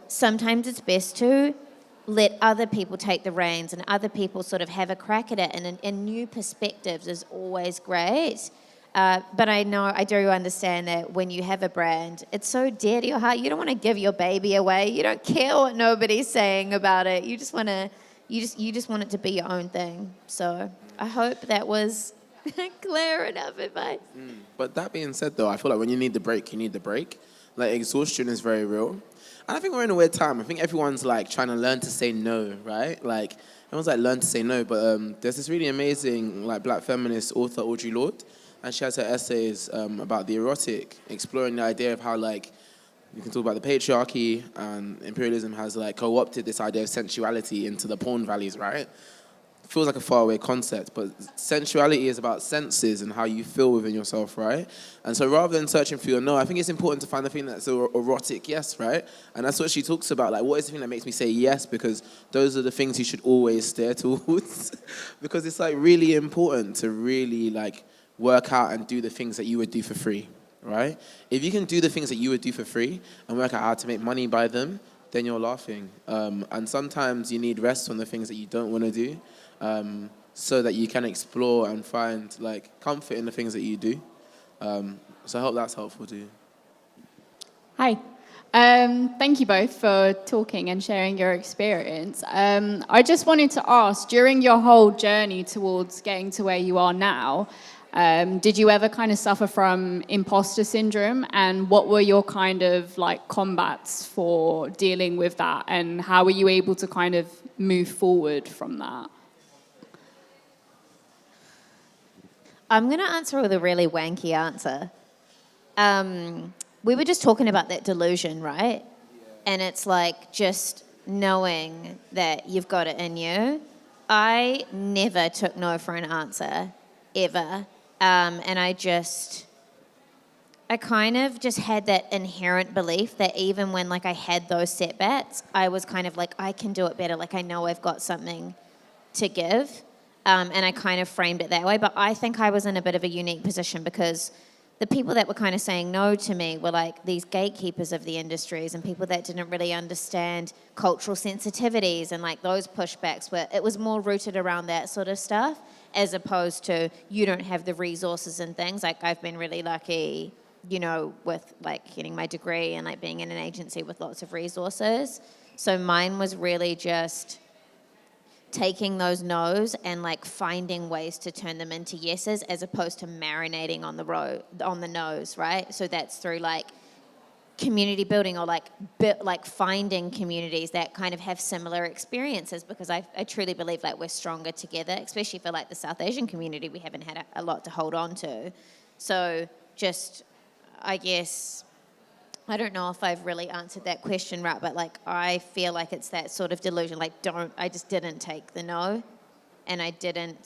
sometimes it's best to let other people take the reins and other people sort of have a crack at it. And new perspectives is always great. But I know I do understand that when you have a brand, it's so dear to your heart. You don't want to give your baby away. You don't care what nobody's saying about it. You just want to. You just want it to be your own thing. So I hope that was clear enough advice. But that being said, though, I feel like when you need the break, you need the break. Like, exhaustion is very real. And I think we're in a weird time. I think everyone's, like, trying to learn to say no, right? Like, everyone's, like, learn to say no. But there's this really amazing, like, black feminist author, Audre Lorde, and she has her essays about the erotic, exploring the idea of how, like, you can talk about the patriarchy, and imperialism has like co-opted this idea of sensuality into the porn values, right? Feels like a faraway concept, but sensuality is about senses and how you feel within yourself, right? And so rather than searching for your no, I think it's important to find the thing that's an erotic yes, right? And that's what she talks about, like, what is the thing that makes me say yes? Because those are the things you should always steer towards. Because it's like really important to really like work out and do the things that you would do for free. Right? If you can do the things that you would do for free and work out how to make money by them, then you're laughing. And sometimes you need rest on the things that you don't want to do, so that you can explore and find like comfort in the things that you do. So I hope that's helpful to you. Hi. Thank you both for talking and sharing your experience. I just wanted to ask, during your whole journey towards getting to where you are now, did you ever kind of suffer from imposter syndrome, and what were your kind of like combats for dealing with that, and how were you able to kind of move forward from that? I'm going to answer with a really wanky answer. We were just talking about that delusion, right? And it's like just knowing that you've got it in you. I never took no for an answer, ever. And I kind of just had that inherent belief that even when like I had those setbacks, I was kind of like, I can do it better. Like I know I've got something to give. And I kind of framed it that way. But I think I was in a bit of a unique position because the people that were kind of saying no to me were like these gatekeepers of the industries and people that didn't really understand cultural sensitivities and like those pushbacks where it was more rooted around that sort of stuff, as opposed to you don't have the resources and things. Like I've been really lucky, you know, with like getting my degree and like being in an agency with lots of resources. So mine was really just taking those no's and like finding ways to turn them into yeses, as opposed to marinating on the no's, right? So that's through like community building or like finding communities that kind of have similar experiences, because I truly believe like we're stronger together, especially for like the South Asian community. We haven't had a lot to hold on to. So just, I guess, I don't know if I've really answered that question right, but like I feel like it's that sort of delusion, like I just didn't take the no, and I didn't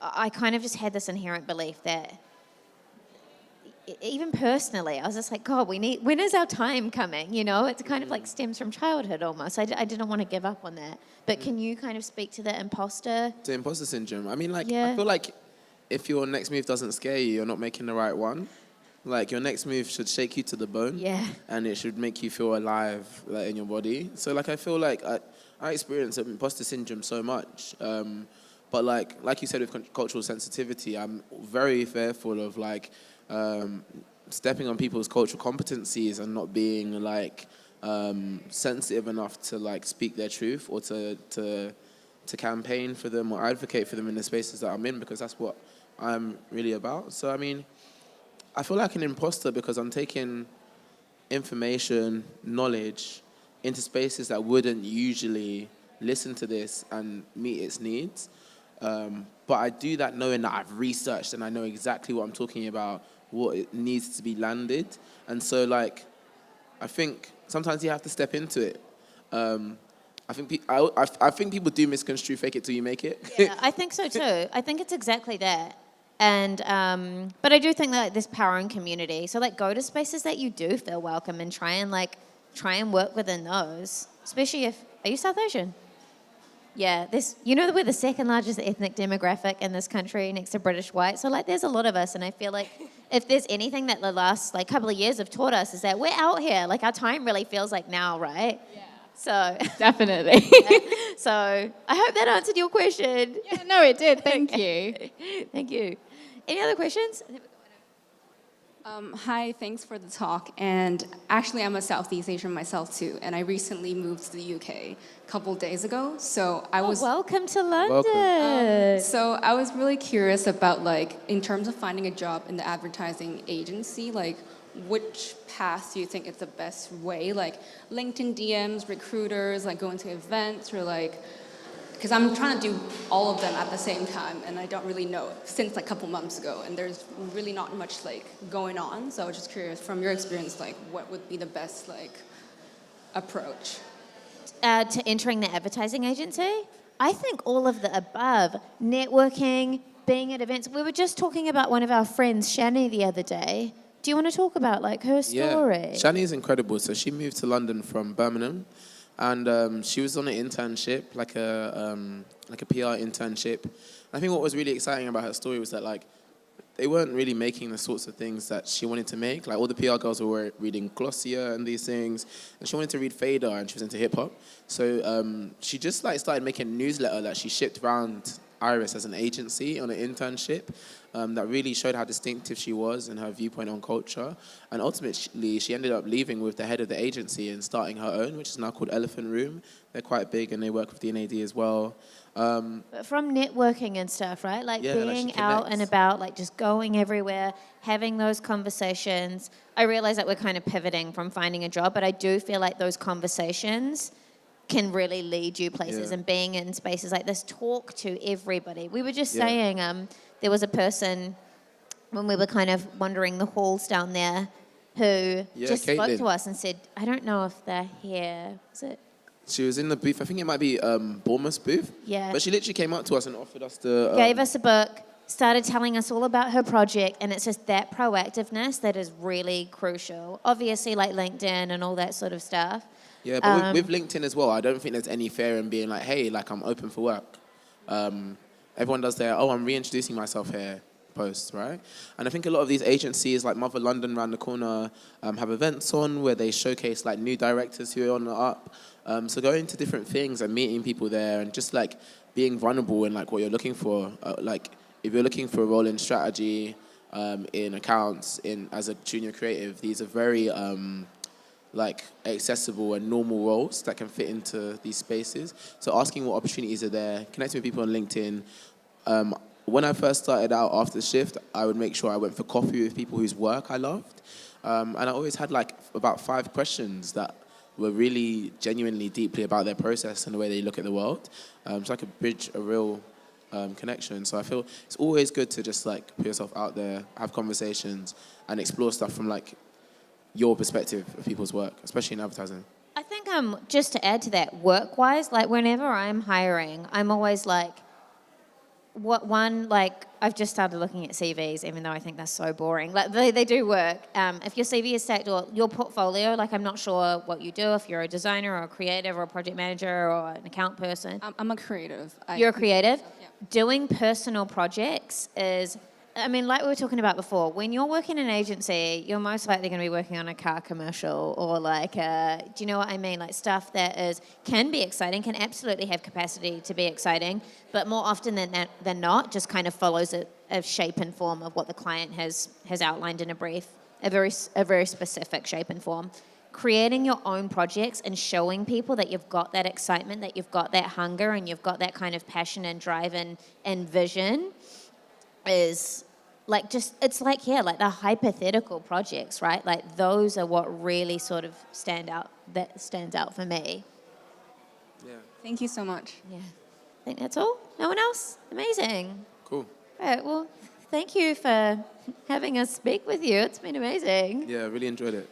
I kind of just had this inherent belief that even personally, I was just like, God, when is our time coming? You know, it's kind of like stems from childhood almost. I didn't want to give up on that. But can you kind of speak to the imposter? The imposter syndrome. I mean, like, Yeah. I feel like if your next move doesn't scare you, you're not making the right one. Like, your next move should shake you to the bone. Yeah. And it should make you feel alive, like, in your body. So, like, I feel like I experience imposter syndrome so much. But, like you said, with cultural sensitivity, I'm very fearful of, like, stepping on people's cultural competencies and not being, like, sensitive enough to, like, speak their truth or to campaign for them or advocate for them in the spaces that I'm in, because that's what I'm really about. So, I mean, I feel like an imposter because I'm taking information, knowledge into spaces that wouldn't usually listen to this and meet its needs. But I do that knowing that I've researched and I know exactly what I'm talking about, what it needs to be landed. And so, like, I think sometimes you have to step into it. I think people do misconstrue fake it till you make it. Yeah, I think so too. I think it's exactly that. And but I do think that like, there's power in community. So like go to spaces that you do feel welcome and try and work within those. Especially if are you South Asian? Yeah, we're the second largest ethnic demographic in this country next to British white. So like there's a lot of us, and I feel like if there's anything that the last like couple of years have taught us is that we're out here. Like our time really feels like now, right? Yeah. So Definitely. so I hope that answered your question. Yeah, no, it did. Thank you. Thank you. Any other questions? Hi, thanks for the talk. And actually, I'm a Southeast Asian myself too, and I recently moved to the UK a couple days ago. So I was welcome to London. so I was really curious about like in terms of finding a job in the advertising agency, like which path do you think is the best way? Like LinkedIn DMs, recruiters, like going to events, or like. Because I'm trying to do all of them at the same time, and I don't really know since like a couple months ago, and there's really not much like going on. So I was just curious, from your experience, like what would be the best like approach? To entering the advertising agency? I think all of the above. Networking, being at events. We were just talking about one of our friends, Shani, the other day. Do you want to talk about like her story? Yeah, Shani is incredible. So she moved to London from Birmingham. And she was on an internship, like a PR internship. I think what was really exciting about her story was that like they weren't really making the sorts of things that she wanted to make. Like all the PR girls were reading Glossier and these things, and she wanted to read Fader, and she was into hip hop. So she just like started making a newsletter that she shipped around Iris as an agency on an internship. That really showed how distinctive she was and her viewpoint on culture. And ultimately, she ended up leaving with the head of the agency and starting her own, which is now called Elephant Room. They're quite big and they work with D&AD as well. But from networking and stuff, right? Like Yeah, like being she out connects. and about, like just going everywhere, having those conversations. I realize that we're kind of pivoting from finding a job, but I do feel like those conversations can really lead you places. Yeah. And being in spaces like this, talk to everybody. We were just Yeah. saying there was a person when we were kind of wandering the halls down there who just spoke Caitlin. to us and said, I don't know if they're here. Was it? She was in the booth. I think it might be Bournemouth's booth. Yeah. But she literally came up to us and offered us the... Gave us a book, started telling us all about her project, and it's just that proactiveness that is really crucial. Obviously, like LinkedIn and all that sort of stuff. Yeah, but with LinkedIn as well, I don't think there's any fear in being like, hey, like I'm open for work. Everyone does their, I'm reintroducing myself here posts, right? And I think a lot of these agencies like Mother London around the corner have events on where they showcase like new directors who are on the up. So going to different things and meeting people there and just like being vulnerable in like what you're looking for. Like if you're looking for a role in strategy, in accounts, as a junior creative, these are very like accessible and normal roles that can fit into these spaces. So asking what opportunities are there, connecting with people on LinkedIn. When I first started out after the shift, I would make sure I went for coffee with people whose work I loved. And I always had like about 5 questions that were really genuinely deeply about their process and the way they look at the world. So I could bridge a real connection. So I feel it's always good to just like put yourself out there, have conversations and explore stuff from like your perspective of people's work, especially in advertising. I think just to add to that, work-wise, like whenever I'm hiring, I'm always like, I've just started looking at CVs, even though I think that's so boring. Like they do work. If your CV is stacked or your portfolio, like I'm not sure what you do, if you're a designer or a creative or a project manager or an account person. I'm a creative. You're a creative? Yeah. Doing personal projects is, I mean, like we were talking about before, when you're working in an agency, you're most likely going to be working on a car commercial or like, do you know what I mean? Like stuff that can be exciting, can absolutely have capacity to be exciting, but more often than not, just kind of follows a shape and form of what the client has outlined in a brief, a very specific shape and form. Creating your own projects and showing people that you've got that excitement, that you've got that hunger, and you've got that kind of passion and drive and vision is like it's like like the hypothetical projects, right? Like those are what really sort of stands out for me. Yeah. Thank you so much. Yeah. think that's all. No one else? Amazing. Cool. All right, well, thank you for having us speak with you. It's been amazing. Yeah, really enjoyed it.